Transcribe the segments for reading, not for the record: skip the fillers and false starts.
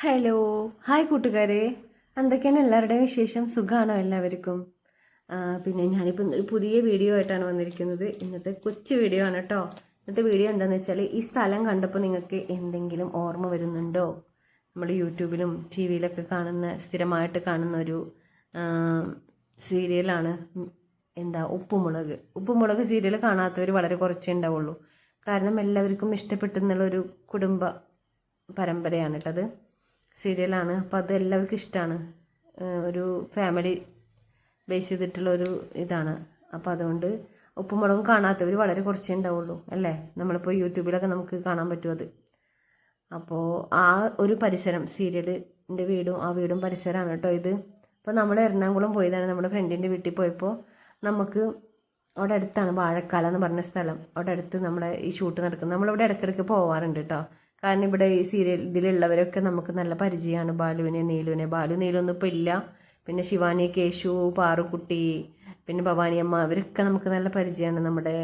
Hello hi കൂട്ടുകാരെ, എന്തൊക്കെയാണ് എല്ലാവരുടെയും വിശേഷം? സുഖമാണോ എല്ലാവർക്കും? പിന്നെ ഞാനിപ്പോൾ ഒരു പുതിയ വീഡിയോ ആയിട്ടാണ് വന്നിരിക്കുന്നത്. ഇന്നത്തെ കൊച്ചു വീഡിയോ ആണ് കേട്ടോ. ഇന്നത്തെ വീഡിയോ എന്താണെന്ന് വെച്ചാൽ, ഈ സ്ഥലം കണ്ടപ്പോൾ നിങ്ങൾക്ക് എന്തെങ്കിലും ഓർമ്മ വരുന്നുണ്ടോ? നമ്മൾ യൂട്യൂബിലും ടി വിയിലൊക്കെ സ്ഥിരമായിട്ട് കാണുന്ന ഒരു സീരിയലാണ് ഉപ്പുമുളക് സീരിയൽ കാണാത്തവർ വളരെ കുറച്ചേ ഉണ്ടാവുള്ളൂ. കാരണം എല്ലാവർക്കും ഇഷ്ടപ്പെട്ടെന്നുള്ളൊരു കുടുംബ പരമ്പരയാണ് കേട്ടത്, സീരിയലാണ്. അപ്പോൾ അത് എല്ലാവർക്കും ഇഷ്ടമാണ്. ഒരു ഫാമിലി ബേസ് ചെയ്തിട്ടുള്ള ഒരു ഇതാണ്. അപ്പോൾ അതുകൊണ്ട് ഉപ്പുമുളകും കാണാത്തവർ വളരെ കുറച്ചേ ഉണ്ടാവുള്ളൂ അല്ലേ. നമ്മളിപ്പോൾ യൂട്യൂബിലൊക്കെ നമുക്ക് കാണാൻ പറ്റും അത്. അപ്പോൾ ആ ഒരു പരിസരം, സീരിയലിൻ്റെ വീടും ആ വീടും പരിസരമാണ് കേട്ടോ ഇത്. അപ്പോൾ നമ്മൾ എറണാകുളം പോയതാണ്. നമ്മുടെ ഫ്രണ്ടിൻ്റെ വീട്ടിൽ പോയപ്പോൾ നമുക്ക് അവിടെ അടുത്താണ് വാഴക്കാല എന്ന് പറഞ്ഞ സ്ഥലം. അവിടെ അടുത്ത് നമ്മുടെ ഈ ഷൂട്ട് നടക്കുന്നത്. നമ്മളിവിടെ ഇടയ്ക്കിടയ്ക്ക് പോവാറുണ്ട് കേട്ടോ. കാരണം ഇവിടെ ഈ സീരിയൽ ഇതിലുള്ളവരൊക്കെ നമുക്ക് നല്ല പരിചയമാണ്. നീലുവിനെ നീലൊന്നും ഇപ്പോൾ ഇല്ല. പിന്നെ ശിവാനി, കേശു, പാറുക്കുട്ടി, പിന്നെ ഭവാനിയമ്മ, അവരൊക്കെ നമുക്ക് നല്ല പരിചയമാണ്. നമ്മുടെ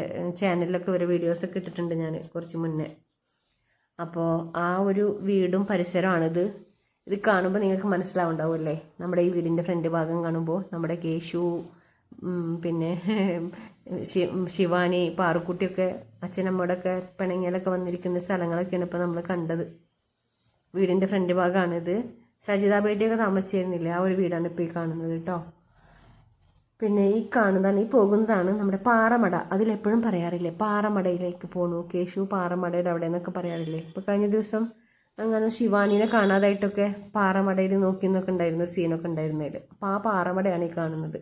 ചാനലിലൊക്കെ ഒരു വീഡിയോസൊക്കെ ഇട്ടിട്ടുണ്ട് ഞാൻ കുറച്ച് മുന്നേ. അപ്പോൾ ആ ഒരു വീടും പരിസരമാണിത്. ഇത് കാണുമ്പോൾ നിങ്ങൾക്ക് മനസ്സിലാവുണ്ടാവും അല്ലേ. നമ്മുടെ ഈ വീടിൻ്റെ ഫ്രണ്ട് ഭാഗം കാണുമ്പോൾ നമ്മുടെ കേശു, പിന്നെ ശിവാനി, പാറുക്കുട്ടിയൊക്കെ അച്ഛനമ്മയോടൊക്കെ പിണങ്ങിയാലൊക്കെ വന്നിരിക്കുന്ന സ്ഥലങ്ങളൊക്കെയാണ് ഇപ്പോൾ നമ്മൾ കണ്ടത്. വീടിൻ്റെ ഫ്രണ്ട് ഭാഗമാണിത്. സജിത ബേട്ടിയൊക്കെ താമസിച്ചിരുന്നില്ല, ആ ഒരു വീടാണ് ഇപ്പോൾ ഈ കാണുന്നത് കേട്ടോ. പിന്നെ ഈ പോകുന്നതാണ് നമ്മുടെ പാറമട. അതിലെപ്പോഴും പറയാറില്ലേ, പാറമടയിലേക്ക് പോണു കേശു, പാറമടയുടെ അവിടെ എന്നൊക്കെ പറയാറില്ലേ. ഇപ്പോൾ കഴിഞ്ഞ ദിവസം അങ്ങനെ ശിവാനിനെ കാണാതായിട്ടൊക്കെ പാറമടയിൽ നോക്കി ഉണ്ടായിരുന്ന ഒരു സീനൊക്കെ ഉണ്ടായിരുന്നതിൽ. അപ്പോൾ ആ പാറമടയാണ് ഈ കാണുന്നത്.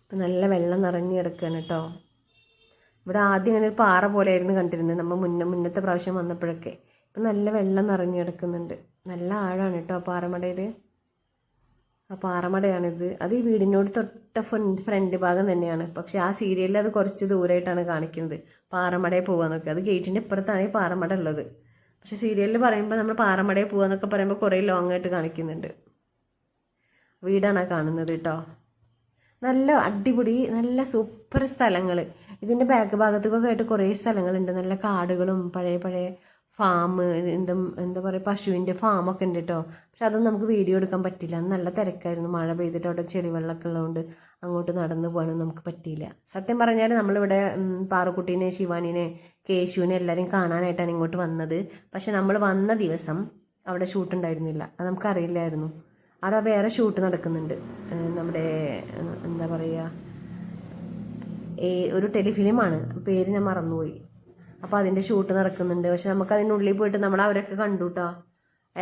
ഇപ്പം നല്ല വെള്ളം നിറഞ്ഞു കിടക്കുകയാണ് കേട്ടോ. ഇവിടെ ആദ്യം ഇങ്ങനെ ഒരു പാറ പോലെയായിരുന്നു കണ്ടിരുന്നത് നമ്മൾ മുന്നത്തെ പ്രാവശ്യം വന്നപ്പോഴൊക്കെ. ഇപ്പം നല്ല വെള്ളം നിറഞ്ഞു കിടക്കുന്നുണ്ട്. നല്ല ആഴമാണ് കേട്ടോ പാറമടയിൽ. ആ പാറമടയാണിത്. അത് ഈ വീടിനോട് തൊട്ട ഫ്രണ്ട് ഭാഗം തന്നെയാണ്. പക്ഷെ ആ സീരിയലിൽ അത് കുറച്ച് ദൂരമായിട്ടാണ് കാണിക്കുന്നത്, പാറമടയിൽ പോകാന്നൊക്കെ. അത് ഗേറ്റിൻ്റെ ഇപ്പുറത്താണ് ഈ പാറമട ഉള്ളത്. പക്ഷെ സീരിയലിൽ പറയുമ്പോൾ നമ്മൾ പാറമടയിൽ പോകാന്നൊക്കെ പറയുമ്പോൾ കുറേ ലോങ് ആയിട്ട് കാണിക്കുന്നുണ്ട്. വീടാണ് കാണുന്നത് കേട്ടോ. നല്ല അടിപൊളി, നല്ല സൂപ്പർ സ്ഥലങ്ങൾ. ഇതിൻ്റെ ബാക്ക് ഭാഗത്തൊക്കെ ആയിട്ട് കുറേ സ്ഥലങ്ങളുണ്ട്. നല്ല കാടുകളും പഴയ ഫാം, എന്താ പറയുക, പശുവിൻ്റെ ഫാമൊക്കെ ഉണ്ട് കേട്ടോ. പക്ഷെ അതൊന്നും നമുക്ക് വീഡിയോ എടുക്കാൻ പറ്റില്ല. നല്ല തിരക്കായിരുന്നു. മഴ പെയ്തിട്ട് അവിടെ ചെളിവെള്ളമൊക്കെ ഉള്ളതുകൊണ്ട് അങ്ങോട്ട് നടന്നു പോകാനൊന്നും നമുക്ക് പറ്റിയില്ല. സത്യം പറഞ്ഞാൽ നമ്മളിവിടെ പാറുക്കുട്ടീനെ, ശിവാനിനെ, കേശുവിനെ എല്ലാവരെയും കാണാനായിട്ടാണ് ഇങ്ങോട്ട് വന്നത്. പക്ഷെ നമ്മൾ വന്ന ദിവസം അവിടെ ഷൂട്ട് ഉണ്ടായിരുന്നില്ല. അത് നമുക്കറിയില്ലായിരുന്നു. അവിടെ വേറെ ഷൂട്ട് നടക്കുന്നുണ്ട്. നമ്മുടെ എന്താ പറയുക, ഒരു ടെലിഫിലിമാണ്, പേര് ഞാൻ മറന്നുപോയി. അപ്പോൾ അതിൻ്റെ ഷൂട്ട് നടക്കുന്നുണ്ട്. പക്ഷെ നമുക്ക് അതിനുള്ളിൽ പോയിട്ട് നമ്മൾ അവരൊക്കെ കണ്ടു കേട്ടോ.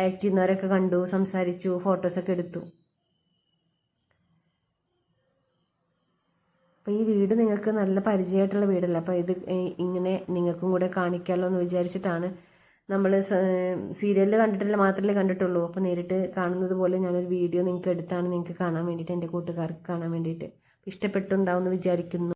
ആക്ട് ചെയ്യുന്നവരൊക്കെ കണ്ടു, സംസാരിച്ചു, ഫോട്ടോസൊക്കെ എടുത്തു. അപ്പോൾ ഈ വീട് നിങ്ങൾക്ക് നല്ല പരിചയമായിട്ടുള്ള വീടല്ല. അപ്പോൾ ഇത് ഇങ്ങനെ നിങ്ങൾക്കും കൂടെ കാണിക്കാമല്ലോ എന്ന് വിചാരിച്ചിട്ടാണ്. നമ്മൾ സീരിയലിൽ കണ്ടിട്ടില്ല, മാത്രമേ കണ്ടിട്ടുള്ളൂ. അപ്പോൾ നേരിട്ട് കാണുന്നത് പോലെ ഞാനൊരു വീഡിയോ നിങ്ങൾക്ക് എടുത്താണ് നിങ്ങൾക്ക് കാണാൻ വേണ്ടിയിട്ട്, എൻ്റെ കൂട്ടുകാർക്ക് കാണാൻ വേണ്ടിയിട്ട്. ഇഷ്ടപ്പെട്ടുണ്ടാവും എന്ന് വിചാരിക്കുന്നു.